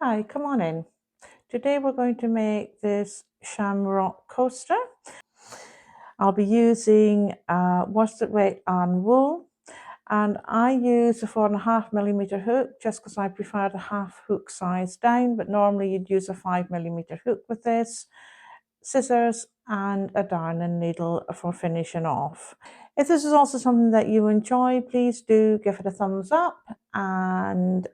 Hi, come on in. Today we're going to make this Shamrock coaster. I'll be using worsted weight Aran wool, and I use a 4.5mm hook just because I prefer the half hook size down, but normally you'd use a 5mm hook with this, scissors and a darning needle for finishing off. If this is also something that you enjoy, please do give it a thumbs up and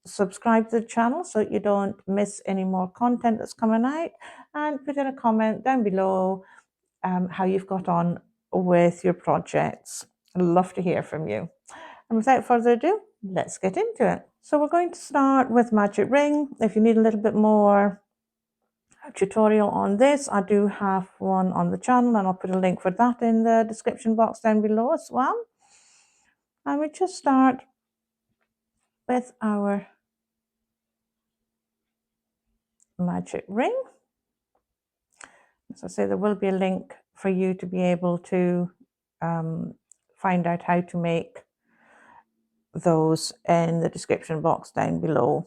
subscribe to the channel so that you don't miss any more content that's coming out, and put in a comment down below how you've got on with your projects. I'd love to hear from you. And without further ado, let's get into it. So we're going to start with magic ring. If you need a little bit more tutorial on this, I do have one on the channel, and I'll put a link for that in the description box down below as well. And we just start with our magic ring. As I say, there will be a link for you to be able to find out how to make those in the description box down below.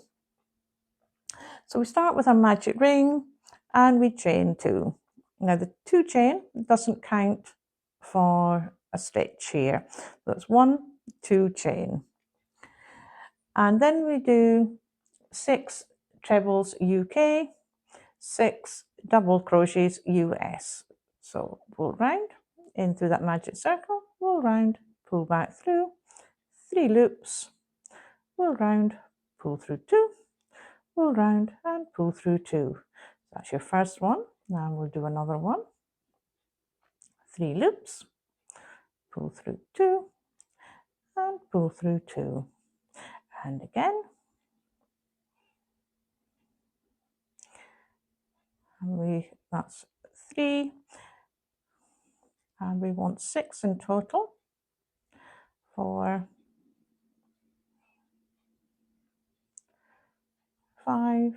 So we start with our magic ring and we chain 2. Now the 2 chain doesn't count for a stitch here. So it's 1, 2 chain. And then we do 6 trebles UK, 6 double crochets US. So pull round in through that magic circle, pull round, pull back through, 3 loops, pull round, pull through 2, pull round and pull through 2. That's your first one. Now we'll do another one. 3 loops, pull through 2 and pull through 2. And again. And that's 3. And we want 6 in total. 4, 5,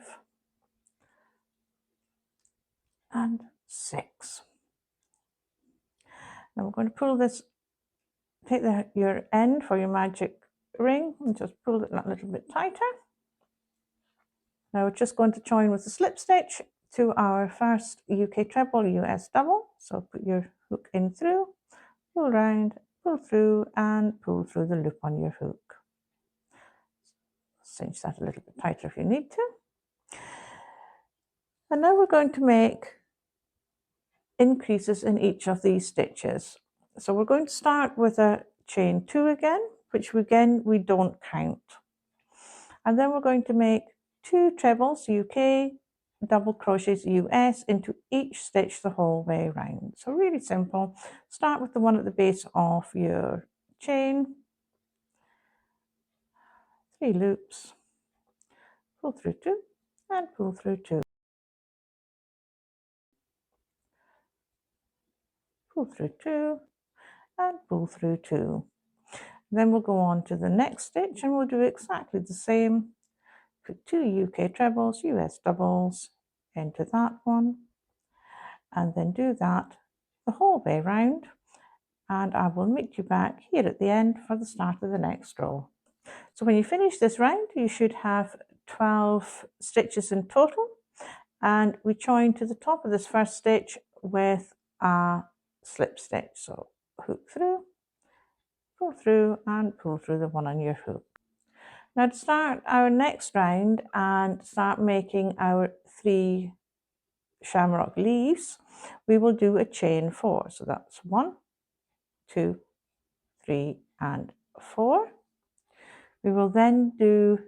and 6. Now we're going to pull this, take your end for your magic ring and just pull it a little bit tighter. Now we're just going to join with the slip stitch to our first UK treble, US double. So put your hook in through, pull round, pull through and pull through the loop on your hook. Cinch that a little bit tighter if you need to. And now we're going to make increases in each of these stitches. So we're going to start with a chain 2 again, which again we don't count. And then we're going to make 2 trebles UK, double crochets US into each stitch the whole way around. So really simple. Start with the one at the base of your chain, 3 loops, pull through 2 and pull through 2. Pull through 2 and pull through 2. Then we'll go on to the next stitch and we'll do exactly the same. Put 2 UK trebles, US doubles into that one, and then do that the whole way round, and I will meet you back here at the end for the start of the next row. So when you finish this round, you should have 12 stitches in total, and we join to the top of this first stitch with a slip stitch. So hook through, pull through and pull through the one on your hook. Now to start our next round and start making our 3 shamrock leaves, we will do a chain 4. So that's 1, 2, 3 and 4. We will then do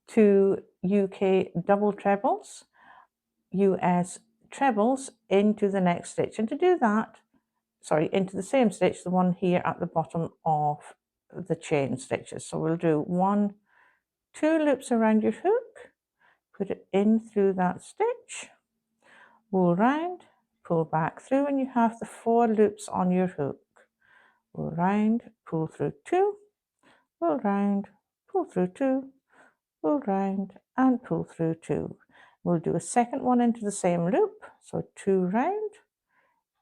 2 UK double trebles, US trebles into the next stitch. And to do that, into the same stitch, the one here at the bottom of the chain stitches. So we'll do 1, 2 loops around your hook, put it in through that stitch, wool round, pull back through, and you have the 4 loops on your hook. Wool round, pull through 2, wool round, pull through 2, wool round and pull through 2. We'll do a second one into the same loop, so 2 round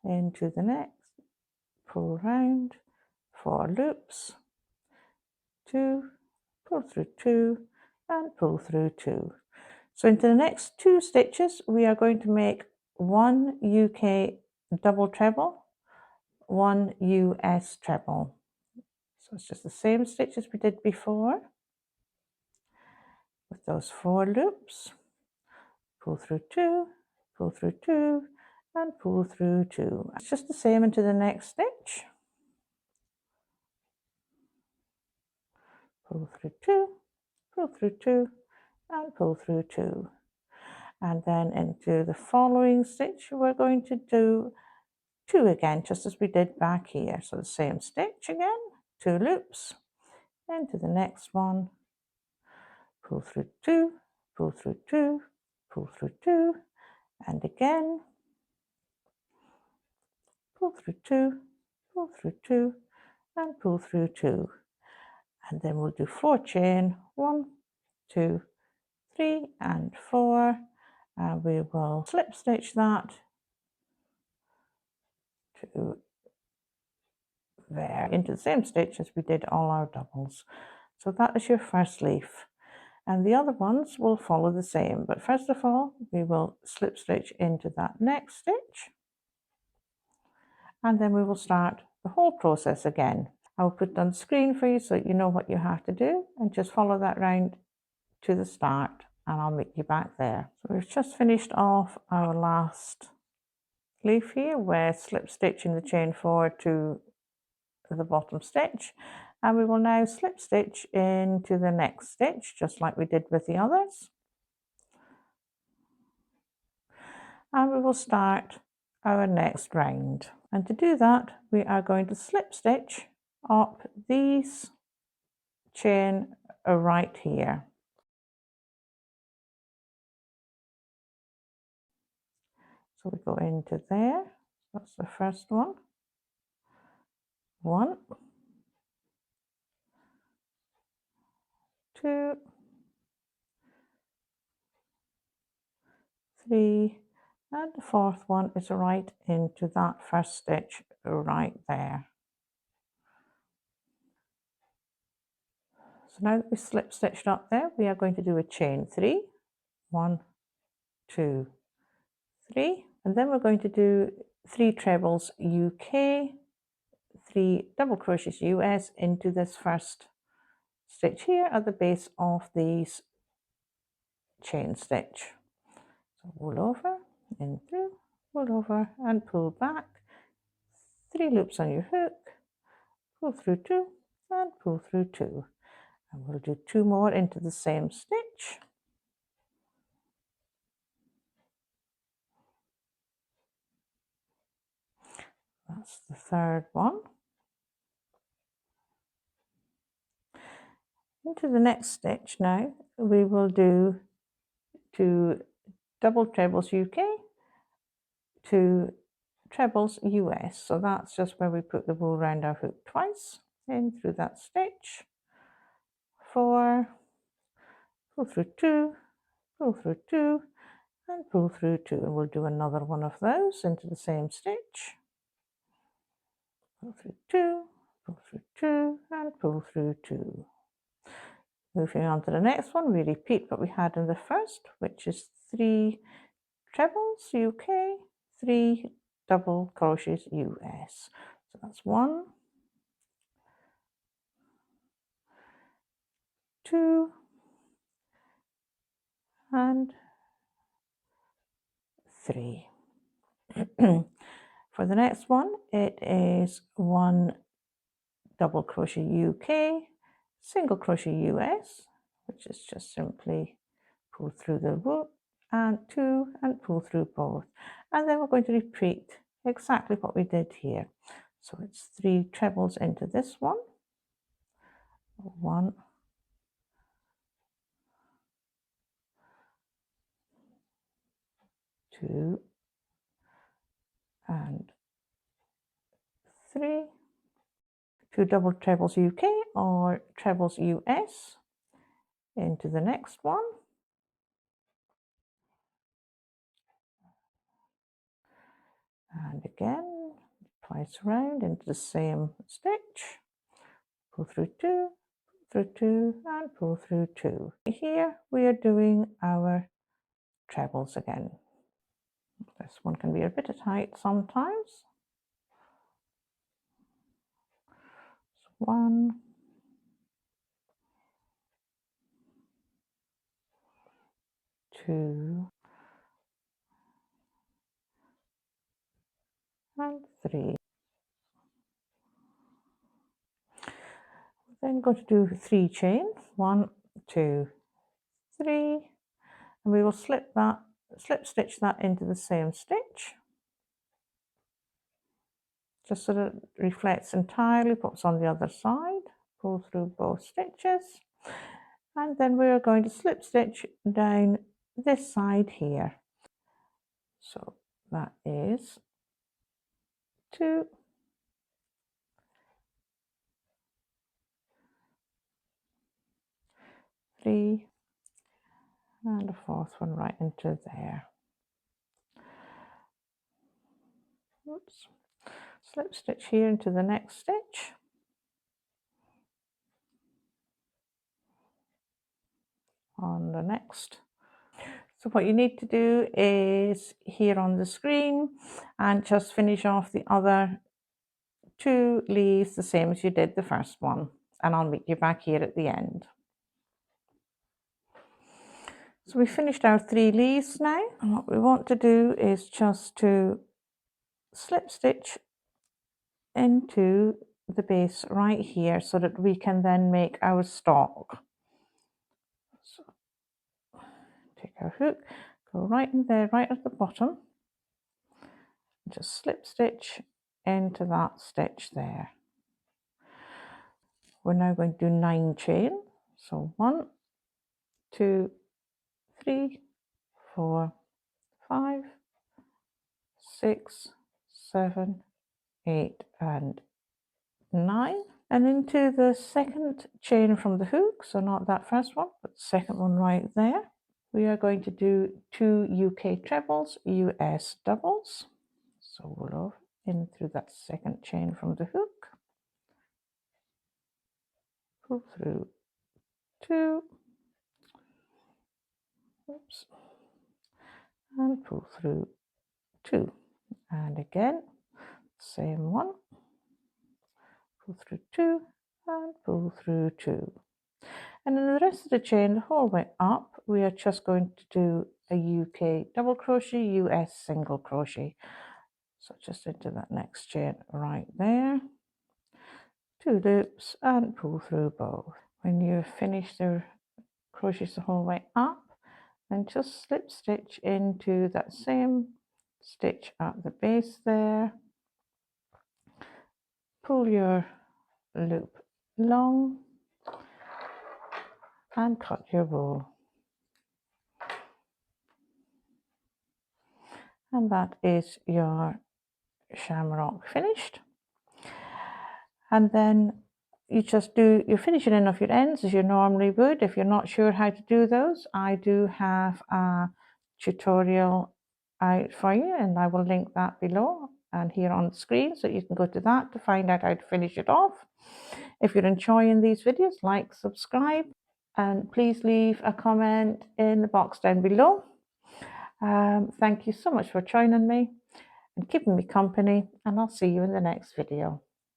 into the next, pull round, 4 loops, 2, pull through 2 and pull through 2. So into the next 2 stitches we are going to make 1 UK double treble, 1 US treble. So it's just the same stitch as we did before with those 4 loops. Pull through 2, pull through 2, and pull through 2. It's just the same into the next stitch. Pull through 2, pull through 2, and pull through 2. And then into the following stitch we're going to do 2 again, just as we did back here. So the same stitch again, 2 loops, into the next one, pull through 2, pull through 2, pull through 2, and again, pull through 2, pull through 2, and pull through 2. And then we'll do 4 chain, 1, 2, 3, and 4, and we will slip stitch that to there, into the same stitch as we did all our doubles. So that is your first leaf, and the other ones will follow the same. But first of all, we will slip stitch into that next stitch, and then we will start the whole process again. I will put it on the screen for you so you know what you have to do, and just follow that round to the start, and I'll meet you back there. So we've just finished off our last leaf here with slip stitching the chain forward to the bottom stitch, and we will now slip stitch into the next stitch just like we did with the others, and we will start our next round. And to do that we are going to slip stitch up these chain right here. So we go into there, that's the first one, 1, 2, 3, and the 4th one is right into that first stitch right there. So now that we slip stitched up there, we are going to do a chain 3, 1, 2, 3, and then we're going to do 3 trebles UK, 3 double crochets US into this first stitch here at the base of these chain stitch. So wool over, in through, wool over, and pull back, 3 loops on your hook, pull through 2, and pull through 2, and we'll do 2 more into the same stitch. That's the 3rd one. Into the next stitch now we will do 2 double trebles UK, 2 trebles US. So that's just where we put the wool around our hook twice, in through that stitch, 4, pull through 2, pull through 2, and pull through 2, and we'll do another one of those into the same stitch, pull through 2, pull through 2, and pull through 2. Moving on to the next one, we repeat what we had in the first, which is 3 trebles UK, 3 double crochets US. So that's 1, 2, and 3. For the next one, it is 1 double crochet UK, single crochet US, which is just simply pull through the loop, and 2, and pull through both, and then we're going to repeat exactly what we did here. So it's 3 trebles into this one, 1, 2, and 3, 2 double trebles UK or trebles US into the next one, and again twice around into the same stitch, pull through 2, through 2 and pull through 2. Here we are doing our trebles again. This one can be a bit tight sometimes. 1, 2 and 3. Then going to do 3 chain, 1, 2, 3, and we will slip stitch that into the same stitch, just so that it reflects entirely what's on the other side. Pull through both stitches, and then we are going to slip stitch down this side here. So that is 2, 3, and a 4th one right into there. Oops. Slip stitch here into the next stitch, on the next. So what you need to do is here on the screen and just finish off the other 2 leaves the same as you did the first one, and I'll meet you back here at the end. So we finished our 3 leaves now, and what we want to do is just to slip stitch into the base right here so that we can then make our stalk. So take our hook, go right in there, right at the bottom, just slip stitch into that stitch there. We're now going to do 9 chain. So 1, 2, 3, 4, 5, 6, 7, 8, and 9. And into the second chain from the hook, so not that first one, but the second one right there, we are going to do 2 UK trebles, US doubles. So we'll go in through that second chain from the hook, pull through 2, oops, and pull through 2, and again same one, pull through 2 and pull through 2, and in the rest of the chain the whole way up we are just going to do a UK double crochet, US single crochet. So just into that next chain right there, 2 loops and pull through both. When you've finished the crochets the whole way up, then just slip stitch into that same stitch at the base there, pull your loop long and cut your wool, and that is your shamrock finished. And then you just do your finishing in of your ends as you normally would. If you're not sure how to do those, I do have a tutorial out for you, and I will link that below and here on the screen, so you can go to that to find out how to finish it off. If you're enjoying these videos, like, subscribe, and please leave a comment in the box down below. Thank you so much for joining me and keeping me company, and I'll see you in the next video.